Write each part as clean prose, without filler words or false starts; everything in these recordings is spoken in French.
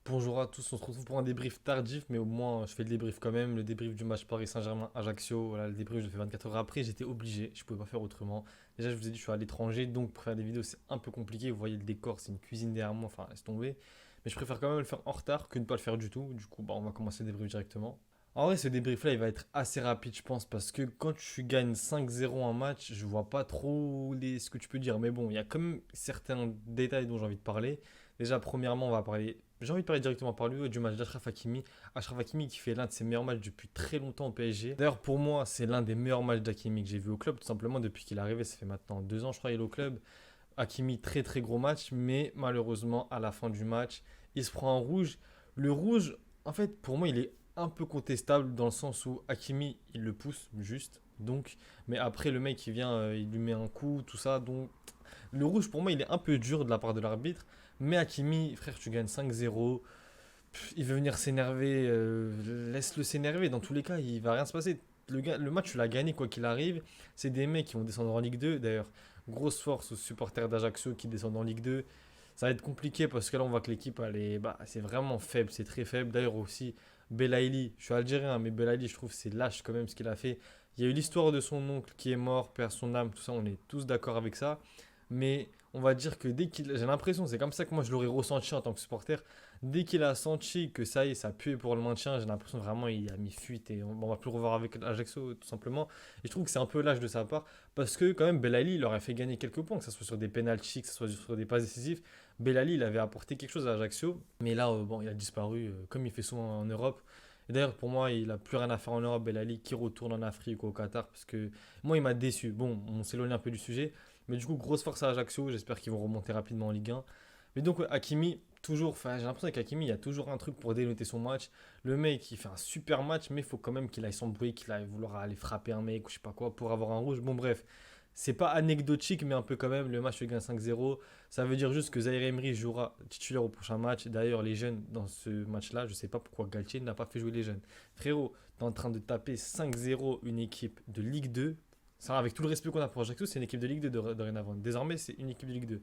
Bonjour à tous, on se retrouve pour un débrief tardif, mais au moins je fais le débrief quand même. Le débrief du match Paris Saint-Germain-Ajaccio, voilà, le débrief je le fais 24 heures après, j'étais obligé, je pouvais pas faire autrement. Déjà, je vous ai dit, je suis à l'étranger, donc pour faire des vidéos c'est un peu compliqué. Vous voyez le décor, c'est une cuisine derrière moi, enfin laisse tomber. Mais je préfère quand même le faire en retard que ne pas le faire du tout. Du coup, bah, on va commencer le débrief directement. En vrai, ce débrief là il va être assez rapide, je pense, parce que quand tu gagnes 5-0 un match, je vois pas trop ce que tu peux dire. Mais bon, il y a quand même certains détails dont j'ai envie de parler. Déjà, premièrement, on va parler. J'ai envie de parler directement par lui du match d'Achraf Hakimi. Achraf Hakimi qui fait l'un de ses meilleurs matchs depuis très longtemps au PSG. D'ailleurs, pour moi, c'est l'un des meilleurs matchs d'Hakimi que j'ai vu au club, tout simplement depuis qu'il est arrivé. Ça fait maintenant 2 ans, je crois, il est au club. Hakimi, très très gros match, mais malheureusement, à la fin du match, il se prend un rouge. Le rouge, en fait, pour moi, il est un peu contestable dans le sens où Hakimi, il le pousse juste. Donc, mais après, le mec, il vient, il lui met un coup, tout ça. Donc, le rouge, pour moi, il est un peu dur de la part de l'arbitre. Mais Hakimi, frère, tu gagnes 5-0. Il veut venir s'énerver. Laisse-le s'énerver. Dans tous les cas, il va rien se passer. Le match, tu l'as gagné quoi qu'il arrive. C'est des mecs qui vont descendre en Ligue 2. D'ailleurs, grosse force aux supporters d'Ajaccio qui descendent en Ligue 2. Ça va être compliqué parce que là, on voit que l'équipe, c'est vraiment faible. C'est très faible. D'ailleurs, aussi, Belaïli, je suis algérien, mais Belaïli, je trouve, c'est lâche quand même ce qu'il a fait. Il y a eu l'histoire de son oncle qui est mort, perd son âme, tout ça, on est tous d'accord avec ça. Mais on va dire que dès qu'il. J'ai l'impression, c'est comme ça que moi je l'aurais ressenti en tant que supporter. Dès qu'il a senti que ça y est, ça puait pour le maintien, j'ai l'impression que vraiment il a mis fuite et on va plus le revoir avec Ajaccio tout simplement. Et je trouve que c'est un peu lâche de sa part parce que quand même Belali il aurait fait gagner quelques points, que ce soit sur des pénaltys, que ce soit sur des passes décisives. Belali il avait apporté quelque chose à Ajaccio, mais là bon il a disparu comme il fait souvent en Europe. Et d'ailleurs pour moi il a plus rien à faire en Europe Belali qui retourne en Afrique ou au Qatar parce que moi il m'a déçu. Bon on s'éloigne un peu du sujet, mais du coup grosse force à Ajaccio, j'espère qu'ils vont remonter rapidement en Ligue 1. Mais donc, ouais, Hakimi, toujours, enfin, j'ai l'impression qu'Hakimi, il y a toujours un truc pour dénoter son match. Le mec, il fait un super match, mais il faut quand même qu'il aille s'embrouiller, qu'il aille vouloir aller frapper un mec ou je sais pas quoi pour avoir un rouge. Bon, bref, c'est pas anecdotique, mais un peu quand même. Le match se gagne 5-0. Ça veut dire juste que Zaire Emery jouera titulaire au prochain match. D'ailleurs, les jeunes, dans ce match-là, je sais pas pourquoi Galtier n'a pas fait jouer les jeunes. Frérot, t'es en train de taper 5-0 une équipe de Ligue 2. Ça, avec tout le respect qu'on a pour Ajaccio, c'est une équipe de Ligue 2 dorénavant. Désormais, c'est une équipe de Ligue 2.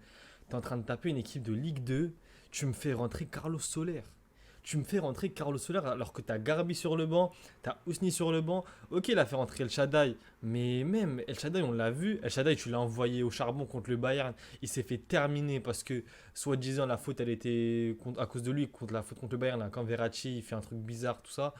T'es en train de taper une équipe de Ligue 2, tu me fais rentrer Carlos Soler. Tu me fais rentrer Carlos Soler alors que t'as Garbi sur le banc, t'as Ousni sur le banc. Ok, il a fait rentrer El Shaddai, mais même El Shaddai, on l'a vu. El Shaddai, tu l'as envoyé au charbon contre le Bayern. Il s'est fait terminer parce que, soi-disant, la faute, elle était à cause de lui, contre la faute contre le Bayern. Là, quand Verratti, il fait un truc bizarre, tout ça.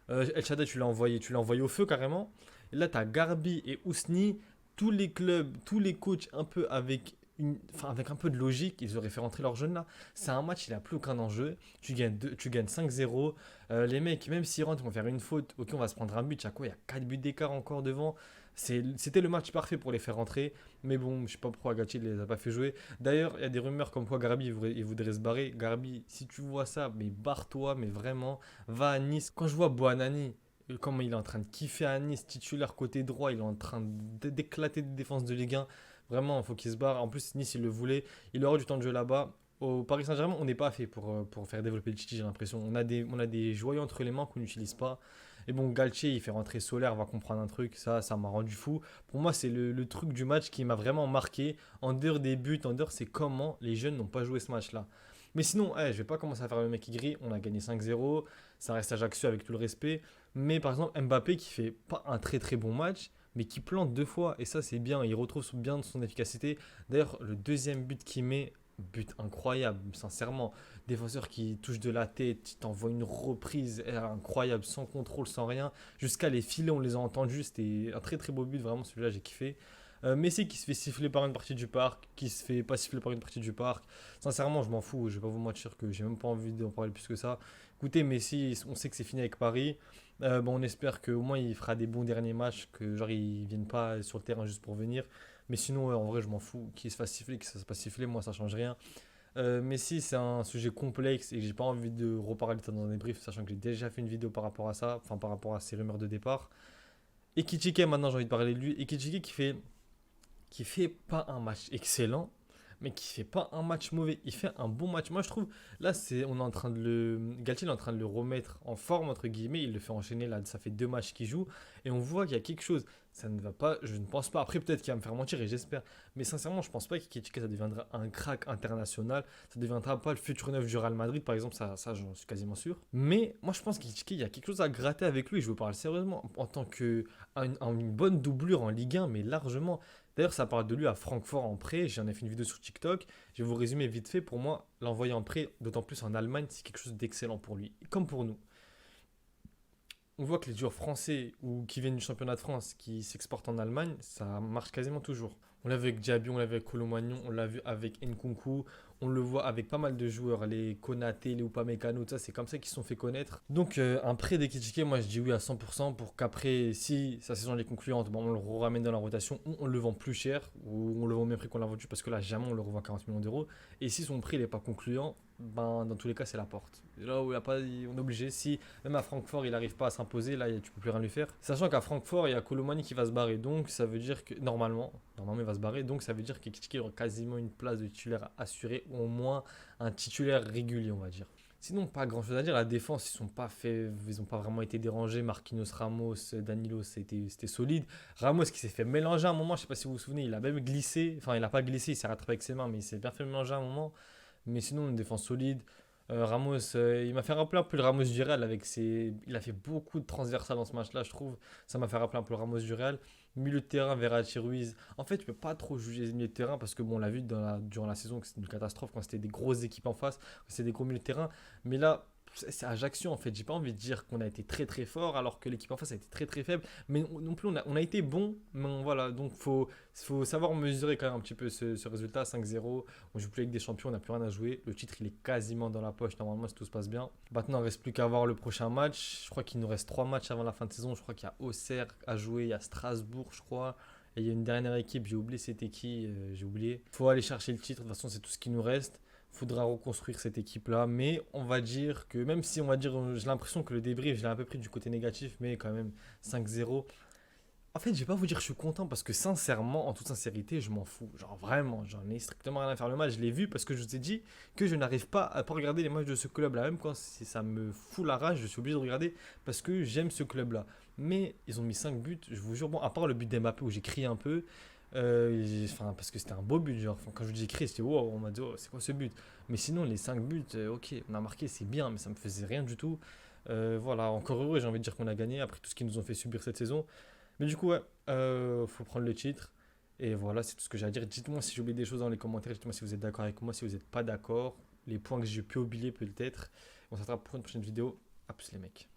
El Shaddai, tu l'as envoyé au feu carrément. Et là, t'as Garbi et Ousni. Tous les clubs, tous les coachs, un peu avec un peu de logique, ils auraient fait rentrer leurs jeunes là. C'est un match, il n'a plus aucun enjeu. Tu gagnes 5-0. Les mecs, même s'ils rentrent, ils vont faire une faute. Ok, on va se prendre un but. Il y a quoi? Il y a 4 buts d'écart encore devant. C'était le match parfait pour les faire rentrer. Mais bon, je sais pas pourquoi Gatti ne les a pas fait jouer. D'ailleurs, il y a des rumeurs comme quoi Garbi il voudrait se barrer. Garbi, si tu vois ça, mais barre-toi, mais vraiment, va à Nice. Quand je vois Boanani, comment il est en train de kiffer à Nice, titulaire côté droit, il est en train d'éclater des défenses de Ligue 1. Vraiment, il faut qu'il se barre. En plus, Nice, il le voulait. Il aura du temps de jeu là-bas. Au Paris Saint-Germain, on n'est pas fait pour faire développer le Titi, j'ai l'impression. On a des joyaux entre les mains qu'on n'utilise pas. Et bon, Galtier, il fait rentrer Solaire, va comprendre un truc. Ça m'a rendu fou. Pour moi, c'est le truc du match qui m'a vraiment marqué. En dehors des buts, en dehors, c'est comment les jeunes n'ont pas joué ce match-là. Mais sinon, je vais pas commencer à faire le mec aigri. On a gagné 5-0. Ça reste Ajaccio avec tout le respect. Mais par exemple, Mbappé qui fait pas un très très bon match, mais qui plante 2 fois. Et ça, c'est bien. Il retrouve bien son efficacité. D'ailleurs, le deuxième but qu'il met, but incroyable, sincèrement. Défenseur qui touche de la tête, il t'envoie une reprise incroyable, sans contrôle, sans rien. Jusqu'à les filets, on les a entendus. C'était un très très beau but, vraiment. Celui-là, j'ai kiffé. Messi qui se fait siffler par une partie du parc, qui se fait pas siffler par une partie du parc. Sincèrement, je m'en fous. Je vais pas vous mentir que j'ai même pas envie d'en parler plus que ça. Écoutez, Messi, on sait que c'est fini avec Paris. Bon, on espère qu'au moins il fera des bons derniers matchs, que genre il vienne pas sur le terrain juste pour venir. Mais sinon, en vrai, je m'en fous. Qu'il se fasse siffler, qu'il se fasse pas siffler, moi ça change rien. Messi, c'est un sujet complexe et j'ai pas envie de reparler de ça dans un débrief, sachant que j'ai déjà fait une vidéo par rapport à ça, enfin par rapport à ces rumeurs de départ. Ekitike, maintenant j'ai envie de parler de lui. Ekitike qui fait pas un match excellent, mais qui fait pas un match mauvais. Il fait un bon match. Moi, je trouve, là, on est en train de Galtier il est en train de le remettre en forme, entre guillemets. Il le fait enchaîner, là, ça fait 2 matchs qu'il joue. Et on voit qu'il y a quelque chose. Ça ne va pas, je ne pense pas. Après, peut-être qu'il va me faire mentir et j'espère. Mais sincèrement, je pense pas qu'Ekitike, ça deviendra un crack international. Ça ne deviendra pas le futur neuf du Real Madrid, par exemple. Ça j'en suis quasiment sûr. Mais moi, je pense qu'Ekitike, il y a quelque chose à gratter avec lui. Je vous parle sérieusement. En tant que une bonne doublure en Ligue 1, mais largement. D'ailleurs, ça parle de lui à Francfort en prêt. J'en ai fait une vidéo sur TikTok. Je vais vous résumer vite fait. Pour moi, l'envoyer en prêt, d'autant plus en Allemagne, c'est quelque chose d'excellent pour lui. Comme pour nous. On voit que les joueurs français ou qui viennent du championnat de France, qui s'exportent en Allemagne, ça marche quasiment toujours. On l'a vu avec Diaby, on l'a vu avec Colomagnon, on l'a vu avec Nkunku, on le voit avec pas mal de joueurs, les Konaté, les Upamecano, tout ça, c'est comme ça qu'ils se sont fait connaître. Donc un prêt d'Ekitike, moi je dis oui à 100% pour qu'après, si sa saison est concluante, bon, on le ramène dans la rotation ou on le vend plus cher ou on le vend au même prix qu'on l'a vendu parce que là jamais on le revend 40 millions d'euros. Et si son prix n'est pas concluant, ben, dans tous les cas c'est la porte. Là où il y a pas, on est obligé, si même à Francfort il n'arrive pas à s'imposer, là tu peux plus rien lui faire. Sachant qu'à Francfort il y a Colomani qui va se barrer, donc ça veut dire que normalement il va se barrer, donc ça veut dire qu'Ekitike aura quasiment une place de titulaire assurée ou au moins un titulaire régulier, on va dire. Sinon, pas grand chose à dire. La défense, ils n'ont pas vraiment été dérangés. Marquinhos, Ramos, Danilo, c'était solide. Ramos qui s'est fait mélanger à un moment, je ne sais pas si vous vous souvenez, il a même glissé. Enfin, il n'a pas glissé, il s'est rattrapé avec ses mains, mais il s'est bien fait mélanger à un moment. Mais sinon, une défense solide. Ramos, il m'a fait rappeler un peu le Ramos du Real avec ses. Il a fait beaucoup de transversales dans ce match-là, je trouve. Ça m'a fait rappeler un peu le Ramos du Real. Milieu de terrain, Verratti Ruiz. En fait, tu peux pas trop juger les milieux de terrain parce que bon, on l'a vu durant la saison que c'était une catastrophe quand c'était des grosses équipes en face, quand c'était des gros milieux de terrain. Mais là, c'est Ajaccio en fait. J'ai pas envie de dire qu'on a été très très fort alors que l'équipe en face a été très très faible. Mais non plus, on a été bon. Mais voilà, donc faut savoir mesurer quand même un petit peu ce résultat 5-0. On joue plus avec des champions, on n'a plus rien à jouer. Le titre il est quasiment dans la poche normalement si tout se passe bien. Maintenant, il ne reste plus qu'à voir le prochain match. Je crois qu'il nous reste 3 matchs avant la fin de saison. Je crois qu'il y a Auxerre à jouer, il y a Strasbourg, je crois. Et il y a une dernière équipe, j'ai oublié c'était qui, j'ai oublié. Il faut aller chercher le titre, de toute façon c'est tout ce qui nous reste. Il faudra reconstruire cette équipe-là. Mais on va dire que, même si on va dire, j'ai l'impression que le débrief, je l'ai un peu pris du côté négatif, mais quand même 5-0. En fait, je vais pas vous dire que je suis content parce que sincèrement, en toute sincérité, je m'en fous. Genre vraiment, j'en ai strictement rien à faire. Le match, je l'ai vu parce que je vous ai dit que je n'arrive pas à pas regarder les matchs de ce club-là. Même quand ça me fout la rage, je suis obligé de regarder parce que j'aime ce club-là. Mais ils ont mis 5 buts, je vous jure. Bon, à part le but d'Mbappé où j'ai crié un peu, enfin, parce que c'était un beau but. Genre, enfin, quand je dis crié, c'était wow, on m'a dit, oh, c'est quoi ce but? Mais sinon, les 5 buts, ok, on a marqué, c'est bien, mais ça me faisait rien du tout. Voilà, encore heureux, j'ai envie de dire qu'on a gagné après tout ce qu'ils nous ont fait subir cette saison. Mais du coup, ouais, faut prendre le titre. Et voilà, c'est tout ce que j'ai à dire. Dites-moi si j'ai oublié des choses dans les commentaires. Dites-moi si vous êtes d'accord avec moi, si vous n'êtes pas d'accord. Les points que j'ai pu oublier peut-être. On se retrouve pour une prochaine vidéo. A plus les mecs.